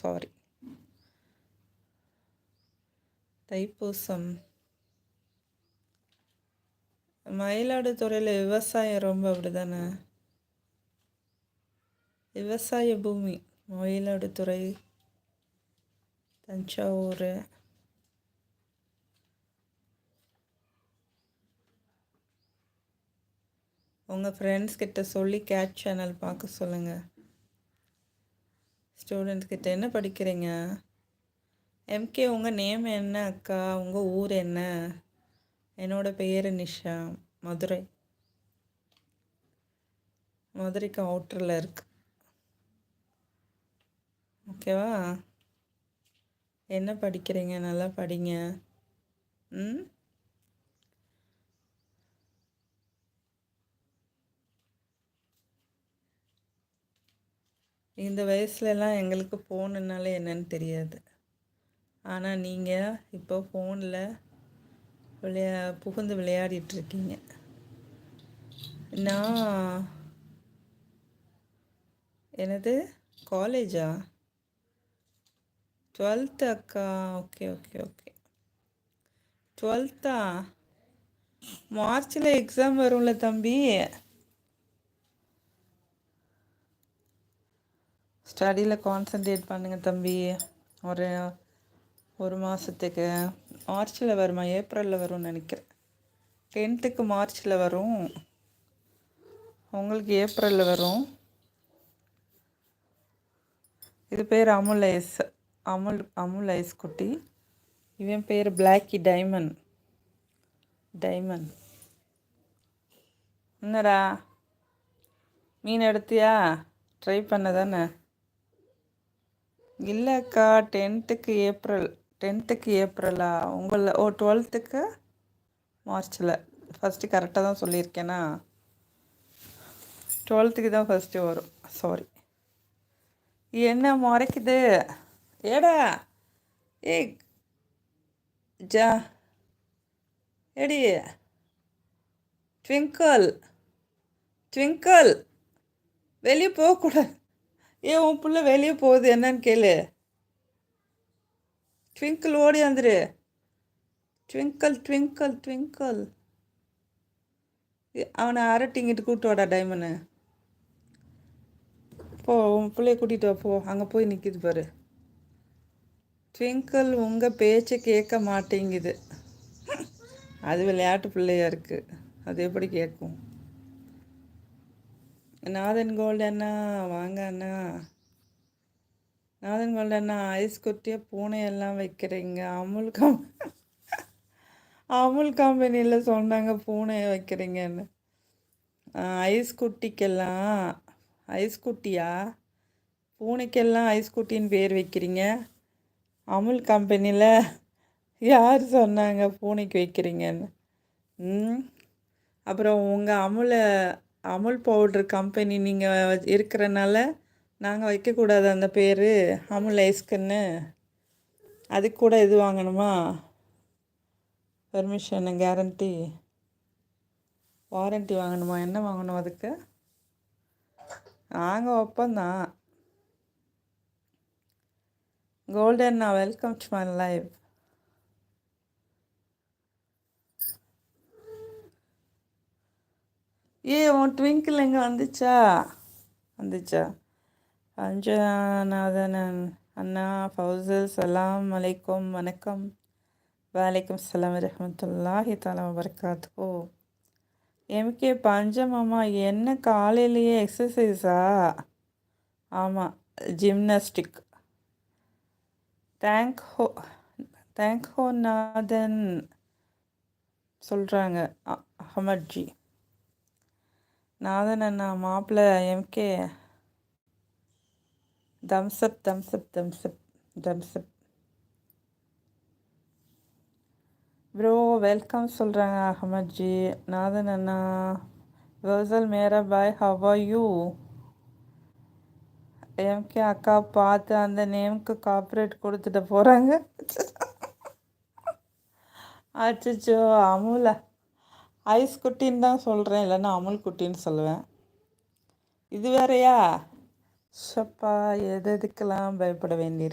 Sorry. Thaipusam. மயிலாடுதுறையில் விவசாயம் ரொம்ப அப்படிதானே? விவசாய பூமி மயிலாடுதுறை, தஞ்சாவூர். உங்கள் ஃப்ரெண்ட்ஸ் கிட்ட சொல்லி கேட் சேனல் பார்க்க சொல்லுங்கள். ஸ்டூடெண்ட்ஸ் கிட்ட. என்ன படிக்கிறீங்க? எம்கே, உங்கள் நேம் என்ன அக்கா? உங்கள் ஊர் என்ன? என்னோட பெயர் நிஷா. மதுரை. மதுரைக்கு அவுட்டரில் இருக்கு. ஓகேவா? என்ன படிக்கிறீங்க? நல்லா படிங்க. இந்த வயசுலலாம் எங்களுக்கு ஃபோனுனாலே என்னன்னு தெரியாது. ஆனால் நீங்கள் இப்போ ஃபோனில் புகுந்து விளையாடிட்டுருக்கீங்க. நான் என்னது காலேஜா? 12th அக்கா. Okay okay okay. 12th மார்ச்சில் எக்ஸாம் வரும்ல தம்பி. ஸ்டடியில் கான்சன்ட்ரேட் பண்ணுங்கள் தம்பி. ஒரு மாதத்துக்கு மார்ச்சில் வருமா? ஏப்ரலில் வரும்னு நினைக்கிறேன். 10th மார்ச்சில் வரும், உங்களுக்கு ஏப்ரலில் வரும். இது பேர் அமுல் ஐஸ் குட்டி. இவன் பேர் பிளாக்கி டைமண்ட். என்னடா மீன் எடுத்தியா? ட்ரை பண்ண தானே? இல்லைக்கா, 10th ஏப்ரலா? 12th மார்ச்சில். ஃபஸ்ட்டு கரெக்டாக தான் சொல்லியிருக்கேனா? 12th தான் ஃபஸ்ட்டு வரும். சாரி. என்ன முறைக்குது? ஏடா ஏய் ஜா எடி ட்விங்கிள் வெளியே போகக்கூடாது. உன் பிள்ளை வெளியே போகுது, என்னன்னு கேளு. ட்விங்கிள் ஓடி வந்துரு. ட்விங்கிள் அவனை அரட்டிங்கிட்டு கூப்பிட்டு வாடா டைமண்டு. போ, உன் பிள்ளைய கூட்டிகிட்டு வா. போ, அங்கே போய் நிற்கிது பாரு. ட்விங்கிள் உங்கள் பேச்சை கேட்க மாட்டேங்குது. அது விளையாட்டு பிள்ளையா இருக்குது, அது எப்படி கேட்கும்? நாதன் கோல்டு அண்ணா வாங்க அண்ணா. நாதன் கோல்டு அண்ணா, ஐஸ் குட்டியாக பூனையெல்லாம் வைக்கிறீங்க. அமுல் கம்பெனியில் சொன்னாங்க பூனையை வைக்கிறீங்கன்னு. ஐஸ் குட்டியா? பூனைக்கெல்லாம் ஐஸ் குட்டின்னு பேர் வைக்கிறீங்க. அமுல் கம்பெனியில் யார் சொன்னாங்க பூனைக்கு வைக்கிறீங்கன்னு? அப்புறம் உங்கள் அமுல் பவுட்ரு கம்பெனி நீங்கள் இருக்கிறனால நாங்கள் வைக்கக்கூடாது அந்த பேர், அமுல் ஐஸ்க்குன்னு. அதுக்கு கூட இது வாங்கணுமா? பெர்மிஷனு, வாரண்ட்டி வாங்கணுமா? என்ன வாங்கணும் அதுக்கு? நாங்கள் வைப்போம்தான். கோல்டன்னா, வெல்கம் டு மை லைஃப். உன் ட்விங்கிள் எங்கே வந்துச்சா? பஞ்சநாதன் அண்ணா, ஃபௌசல் சலாம் அலைக்கும். வணக்கம். வலைக்கம் சலாம் வரஹ்மத்துல்லாஹி தஆலா வபரகாத்துஹு. எம்கே பஞ்சமாமா, என்ன காலையிலேயே எக்ஸசைஸா? ஆமாம், ஜிம்னாஸ்டிக். தேங்க்ஹோ நாதன் சொல்கிறாங்க அஹமத்ஜி. நாதன் அண்ணா, மாப்பிள்ளை எம்கே தம்ஸ்அப் ப்ரோ வெல்கம் சொல்கிறாங்க அஹமத்ஜி. நாதன் அண்ணா, வசல் மேரா பாய், ஹவ் ஆர் யூ? எம்கே அக்கா பார்த்து அந்த நேமுக்கு கார்ப்பரேட் கொடுத்துட்டு போகிறாங்க. அச்சோ, அமுல் ஐஸ் குட்டின்னு தான் சொல்கிறேன், இல்லைன்னா அமுல் குட்டின்னு சொல்லுவேன். இது வேறையா? ஷப்பா, எதுக்கெல்லாம் பயப்பட வேண்டியிருக்கு.